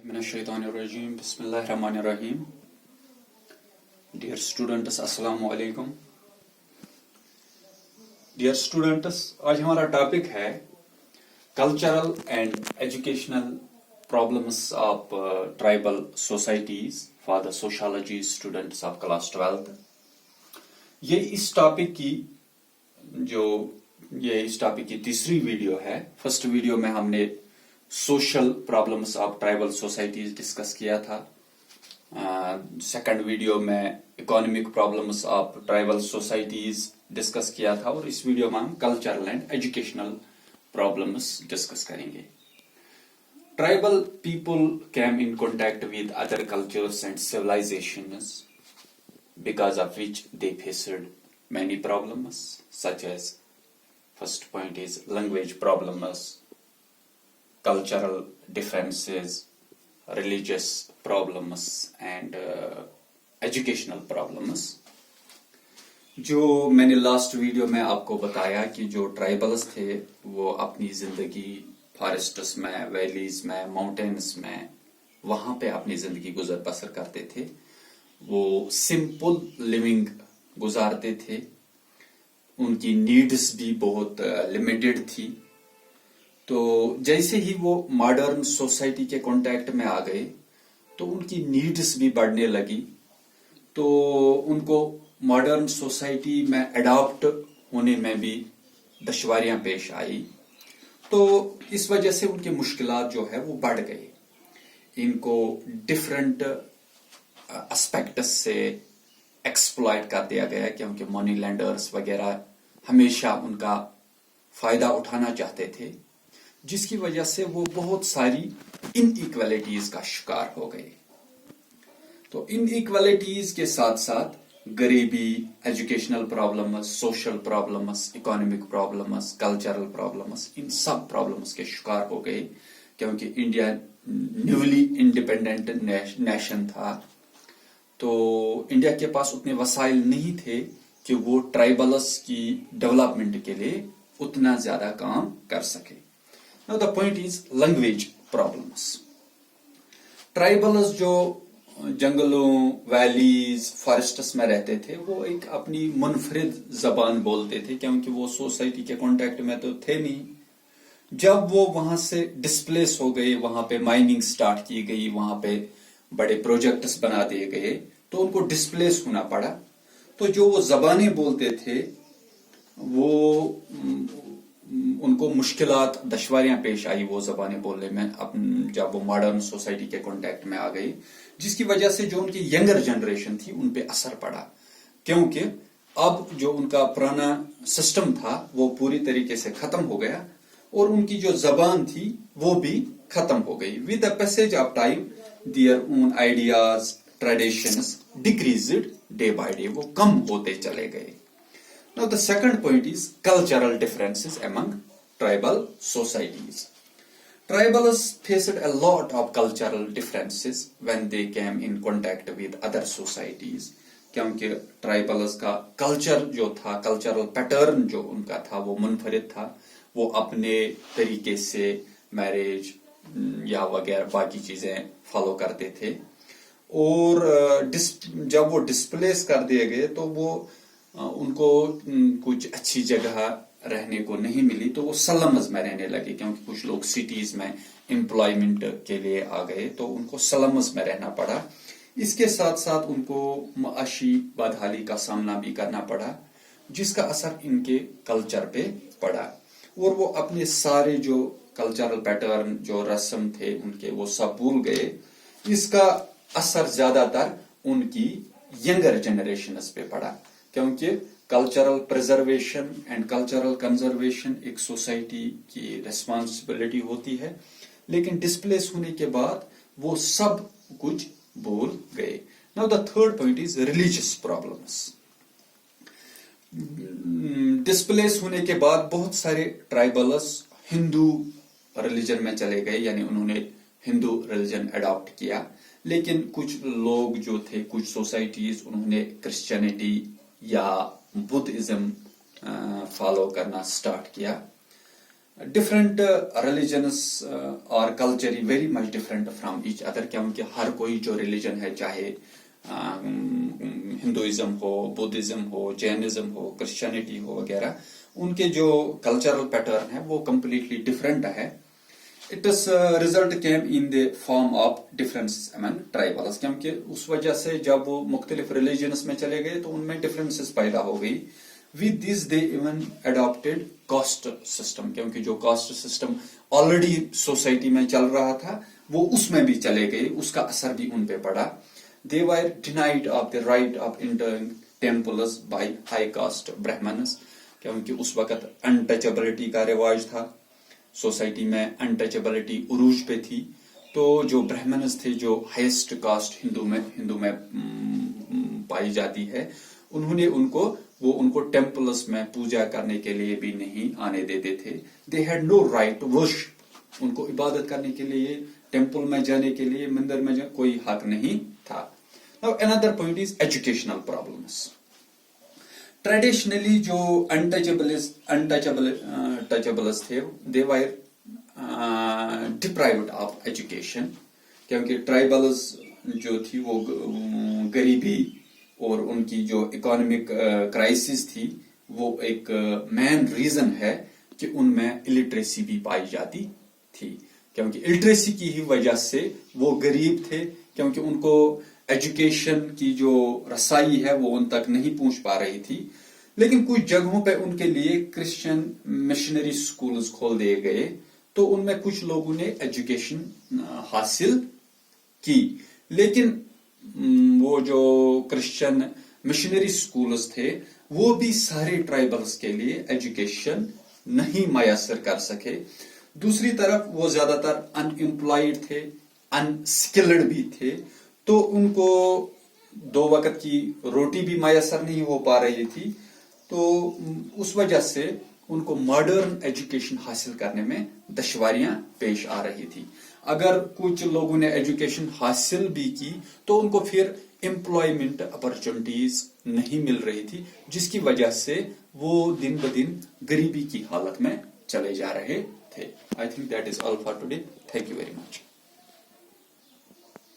Minash-shaytanir-rajim. Bismillahir-rahmanir-rahim. Dear students, Assalamu alaikum. Dear students, आज हमारा topic है cultural and educational problems of tribal societies for the sociology students of class 12th. ये इस topic की तीसरी video है. First video में हमने social problems of tribal societies discuss किया था. सेकंड वीडियो में economic problems of tribal societies discuss किया था और इस वीडियो में हम cultural and educational problems discuss करेंगे. Tribal people came in contact with other cultures and civilisations because of which they faced many problems such as first point is language problems, cultural differences, religious problems and educational problems. जो मैंने last video में आपको बताया कि जो tribals थे वो अपनी जिंदगी फॉरेस्ट्स में, वैलीज में, माउंटेन्स में वहां पे अपनी जिंदगी गुजर बसर करते थे. वो सिंपल लिविंग गुजारते थे. उनकी नीड्स भी बहुत लिमिटेड थी. तो जैसे ही वो मॉडर्न सोसाइटी के कांटेक्ट में आ गए तो उनकी नीड्स भी बढ़ने लगी. तो उनको मॉडर्न सोसाइटी में अडॉप्ट होने में भी दुश्वारियां पेश आई. तो इस वजह से उनके मुश्किलात जो है वो बढ़ गए. इनको डिफरेंट एस्पेक्ट्स से एक्सप्लॉइट कर दिया गया क्योंकि मनी लैंडर्स वगैरह हमेशा उनका फायदा उठाना चाहते थे, जिसकी वजह से वो बहुत सारी इनइक्वालिटीज का शिकार हो गए. तो इनइक्वालिटीज के साथ साथ गरीबी, educational problems, social problems, economic problems, cultural problems, इन सब प्रॉब्लम्स के शिकार हो गए क्योंकि इंडिया न्यूली इंडिपेंडेंट नेशन था. तो इंडिया के पास उतने वसाइल नहीं थे कि वो ट्राइबल्स की डेवलपमेंट के लिए उतना ज्यादा काम कर सके. Now the point is language problems. Tribals जो जंगलों, वैलीज, फॉरेस्ट्स में रहते थे वो एक अपनी मुनफरिद जबान बोलते थे क्योंकि वो सोसाइटी के कांटेक्ट में तो थे नहीं. जब वो वहां से डिस्प्लेस हो गए, वहां पे माइनिंग स्टार्ट की गई, वहां पे बड़े प्रोजेक्ट्स बना दिए गए तो उनको डिस्प्लेस होना पड़ा. तो जो वो जबानें बोलते थे वो उनको मुश्किलात, दुश्वारियां पेश आई वो जबानें बोलने में जब वो मॉडर्न सोसाइटी के कांटेक्ट में आ गई, जिसकी वजह से जो उनकी यंगर जनरेशन थी उन पे असर पड़ा क्योंकि अब जो उनका पुराना सिस्टम था वो पूरी तरीके से खत्म हो गया और उनकी जो जबान थी वो भी खत्म हो गई. With the passage of time their own ideas, traditions decreased day by day, वो कम होते चले गए. Now the second point is cultural differences among tribal societies. Tribals faced a lot of cultural differences when they came in contact with other societies. क्योंकि tribals का culture जो था, cultural pattern जो उनका था वो मुनफरिद था. वो अपने तरीके से मैरिज या वगैरह बाकी चीजें फॉलो करते थे. और जब वो डिस्प्लेस कर दिए गए तो वो उनको कुछ अच्छी जगह रहने को नहीं मिली तो वो स्लम्स में रहने लगे क्योंकि कुछ लोग सिटीज में एम्प्लॉयमेंट के लिए आ गए तो उनको स्लम्स में रहना पड़ा. इसके साथ साथ उनको माशी बदहाली का सामना भी करना पड़ा जिसका असर इनके कल्चर पे पड़ा. और वो अपने सारे जो कल्चरल पैटर्न, जो रस्म थे उनके, वो सब भूल गए. इसका असर ज्यादातर उनकी यंगर जनरेशन पे पड़ा क्योंकि cultural preservation and cultural conservation एक सोसाइटी की रिस्पॉन्सिबिलिटी होती है, लेकिन डिस्प्लेस होने के बाद वो सब कुछ भूल गए. Now the third point is religious problems. Displace होने के बाद बहुत सारे ट्राइबल्स हिंदू रिलीजन में चले गए, यानी उन्होंने हिंदू रिलीजन अडॉप्ट किया. लेकिन कुछ लोग जो थे, कुछ सोसाइटीज, उन्होंने different religions or culture very much different from each other, क्योंकि हर कोई जो religion है, चाहे हिंदुइज्म हो, बुद्धिज्म हो, जैनिज्म हो, क्रिश्चियनिटी हो वगैरह, उनके जो कल्चरल पैटर्न है वो completely different है. It is result came in the form of differences among tribals, क्योंकि उस वजह से जब वो मुख्तलिफ religions में चले गए तो उनमें differences पैदा हो गई. With this they even adopted caste system, क्योंकि जो caste system already society में चल रहा था वो उसमें भी चले गए, उसका असर भी उन पे पड़ा. They were denied of the right of entering temples by high caste Brahmanas, क्योंकि उस वक्त untouchability का रिवाज था, सोसाइटी में untouchability उरूज पे थी. तो जो ब्राह्मणस थे, जो हाईएस्ट कास्ट हिंदू में पाई जाती है, उन्होंने उनको टेम्पल्स में पूजा करने के लिए भी नहीं आने देते थे. They had no right to worship, उनको इबादत करने के लिए, टेम्पल में जाने के लिए, मंदिर में जाने कोई हक नहीं था. Now another point is educational problems. Traditionally जो अनटचेबल्स थे, दे वर डिप्राइव्ड ऑफ एजुकेशन, क्योंकि ट्राइबल्स जो थी वो गरीबी और उनकी जो इकोनॉमिक क्राइसिस थी वो एक मेन रीजन है कि उनमें इलिटरेसी भी पाई जाती थी, क्योंकि इलिटरेसी की ही वजह से वो गरीब थे, क्योंकि उनको एजुकेशन की जो रसाई है वो उन तक नहीं पहुंच पा रही थी. लेकिन कुछ जगहों पे उनके लिए क्रिश्चियन मिशनरी स्कूल्स खोल दिए गए, तो उनमें कुछ लोगों ने एजुकेशन हासिल की. लेकिन वो जो क्रिश्चियन मिशनरी स्कूल्स थे वो भी सारे ट्राइबल्स के लिए एजुकेशन नहीं मयसर कर सके. दूसरी तरफ वो ज्यादातर अनएम्प्लॉयड थे, अनस्किल्ड भी थे, तो उनको दो वक्त की रोटी भी मयसर नहीं हो पा रही थी. तो उस वजह से उनको मॉडर्न एजुकेशन हासिल करने में दुश्वारियां पेश आ रही थी. अगर कुछ लोगों ने एजुकेशन हासिल भी की तो उनको फिर एम्प्लॉयमेंट अपॉर्चुनिटीज नहीं मिल रही थी, जिसकी वजह से वो दिन ब दिन गरीबी की हालत में चले जा रहे थे. I think that is all for today. Thank you very much.